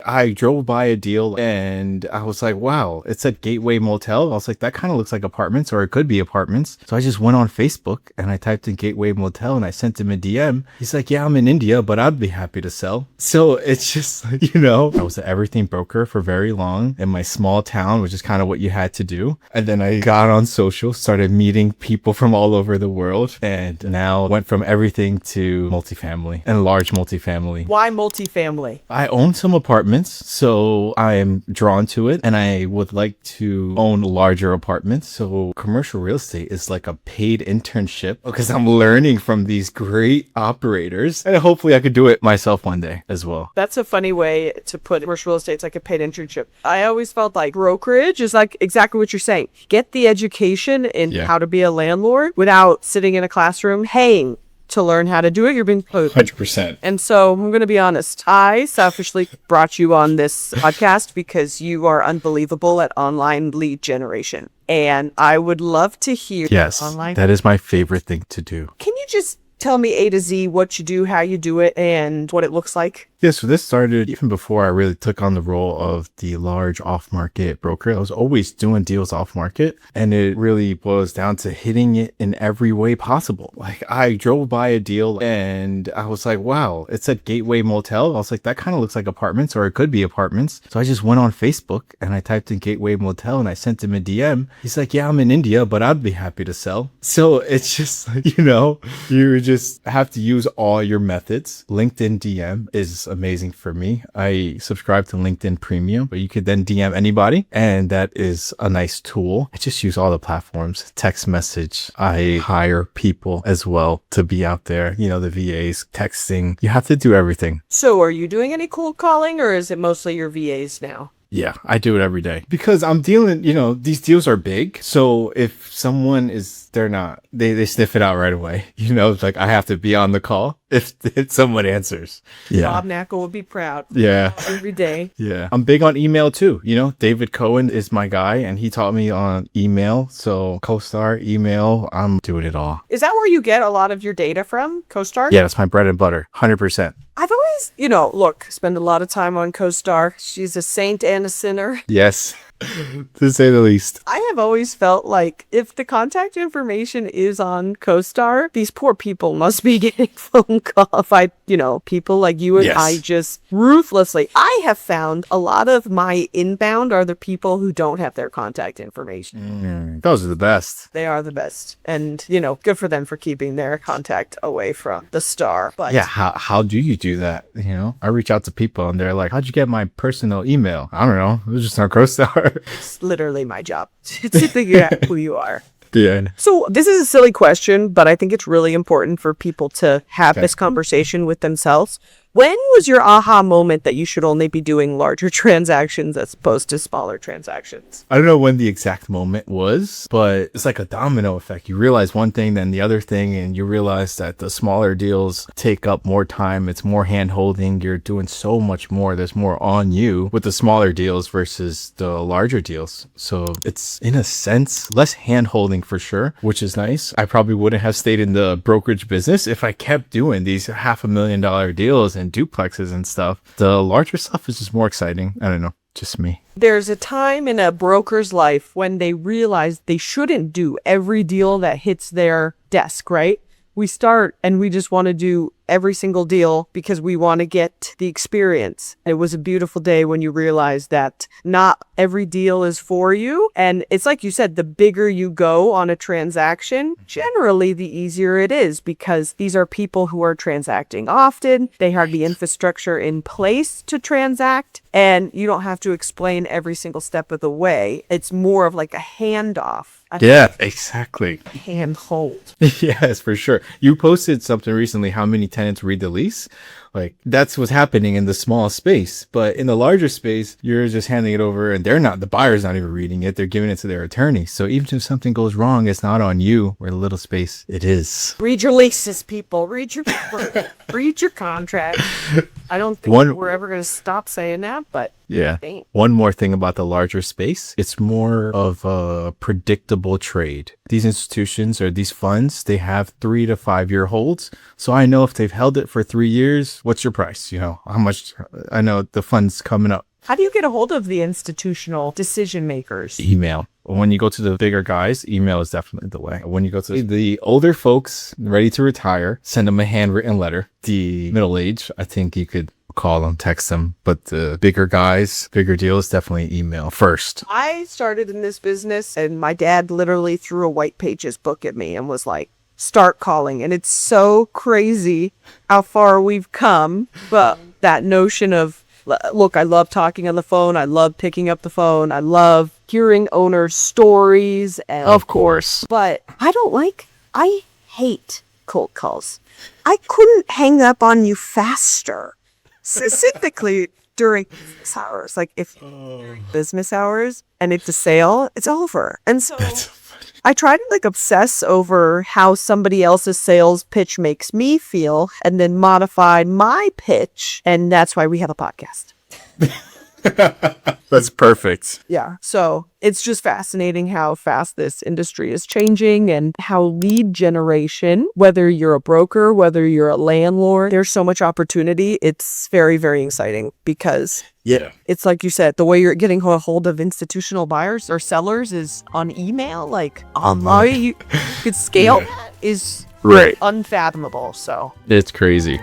I drove by a deal and I was like, wow, it said Gateway Motel. I was like, that kind of looks like apartments, or it could be apartments. So I just went on Facebook and I typed in Gateway Motel and I sent him a DM. He's like, yeah, I'm in India, but I'd be happy to sell. So it's just, I was an everything broker for very long in my small town, which is kind of what you had to do. And then I got on social, started meeting people from all over the world, and now went from everything to multifamily and large multifamily. Why multifamily? I own some apartments, so I am drawn to it, and I would like to own larger apartments. So commercial real estate is like a paid internship because I'm learning from these great operators, and hopefully I could do it myself one day as well. That's a funny way to put commercial real estate. It's like a paid internship. I always felt like brokerage is like exactly what you're saying. Get the education in how to be a landlord without sitting in a classroom paying to learn how to do it. You're being paid. 100%. And so I'm going to be honest. I selfishly brought you on this podcast because you are unbelievable at online lead generation. And I would love to hear. Yes, online. That is my favorite thing to do. Can you just tell me A to Z what you do, how you do it, and what it looks like? Yeah, so this started even before I really took on the role of the large off-market broker. I was always doing deals off-market, and it really boils down to hitting it in every way possible. Like, I drove by a deal and I was like, wow, it said Gateway Motel. I was like, that kind of looks like apartments, or it could be apartments. So I just went on Facebook and I typed in Gateway Motel and I sent him a DM. He's like, yeah, I'm in India, but I'd be happy to sell. So it's just, you just have to use all your methods. LinkedIn DM is amazing for me. I subscribe to LinkedIn Premium, but you could then DM anybody, and that is a nice tool. I just use all the platforms. Text message. I hire people as well to be out there, the VAs, texting. You have to do everything. So are you doing any cold calling, or is it mostly your VAs now? Yeah, I do it every day because I'm dealing, these deals are big. So if someone they sniff it out right away. It's like I have to be on the call if someone answers. Yeah. Bob Knackle would be proud. Yeah. Every day. Yeah. I'm big on email too. David Cohen is my guy and he taught me on email. So CoStar, email, I'm doing it all. Is that where you get a lot of your data from? CoStar? Yeah, that's my bread and butter. 100%. I've always, spend a lot of time on CoStar. She's a saint and a sinner. Yes. To say the least. I have always felt like if the contact information is on CoStar, these poor people must be getting phone calls by, people like you and yes. I just ruthlessly. I have found a lot of my inbound are the people who don't have their contact information. Those are the best. They are the best. And, good for them for keeping their contact away from the star. But yeah, how do you do that? I reach out to people and they're like, how'd you get my personal email? I don't know. It was just on CoStar. It's literally my job to figure out who you are. Yeah. So this is a silly question, but I think it's really important for people to have this conversation with themselves. When was your aha moment that you should only be doing larger transactions as opposed to smaller transactions? I don't know when the exact moment was, but it's like a domino effect. You realize one thing, then the other thing, and you realize that the smaller deals take up more time. It's more hand holding. You're doing so much more. There's more on you with the smaller deals versus the larger deals. So it's, in a sense, less hand holding for sure, which is nice. I probably wouldn't have stayed in the brokerage business if I kept doing these $500,000 deals and duplexes and stuff. The larger stuff is just more exciting. I don't know, just me. There's a time in a broker's life when they realize they shouldn't do every deal that hits their desk, right? We start and we just want to do every single deal because we want to get the experience. It was a beautiful day when you realized that not every deal is for you. And it's like you said, the bigger you go on a transaction, generally the easier it is because these are people who are transacting often. They have the infrastructure in place to transact and you don't have to explain every single step of the way. It's more of like a handoff. Yeah, exactly. Handhold. Yes, for sure. You posted something recently, how many tenants read the lease? Like, that's what's happening in the small space. But in the larger space, you're just handing it over and the buyer's not even reading it. They're giving it to their attorney. So even if something goes wrong, it's not on you. Where the little space, it is. Read your leases, people. Read your contract. I don't think we're ever going to stop saying that, but yeah. One more thing about the larger space. It's more of a predictable trade. These institutions or these funds, they have 3 to 5 year holds. So I know if they've held it for 3 years, What's your price? You know, how much? I know the fund's coming up. How do you get a hold of the institutional decision makers? Email. When you go to the bigger guys, email is definitely the way. When you go to the older folks ready to retire, send them a handwritten letter. The middle age, I think you could call them, text them. But the bigger guys, bigger deals, definitely email first. I started in this business and my dad literally threw a white pages book at me and was like, start calling. And it's so crazy how far we've come. But that notion of, look, I love talking on the phone. I love picking up the phone. I love hearing owners' stories. And, Of course. but I hate cold calls. I couldn't hang up on you faster. Specifically during business hours. Like if business hours and it's a sale, it's over. And so I try to like obsess over how somebody else's sales pitch makes me feel and then modify my pitch. And that's why we have a podcast. That's perfect. Yeah. So it's just fascinating how fast this industry is changing and how lead generation, whether you're a broker, whether you're a landlord, there's so much opportunity. It's very, very exciting because it's like you said, the way you're getting a hold of institutional buyers or sellers is on email, like online. You could scale that is Right. unfathomable. So It's crazy.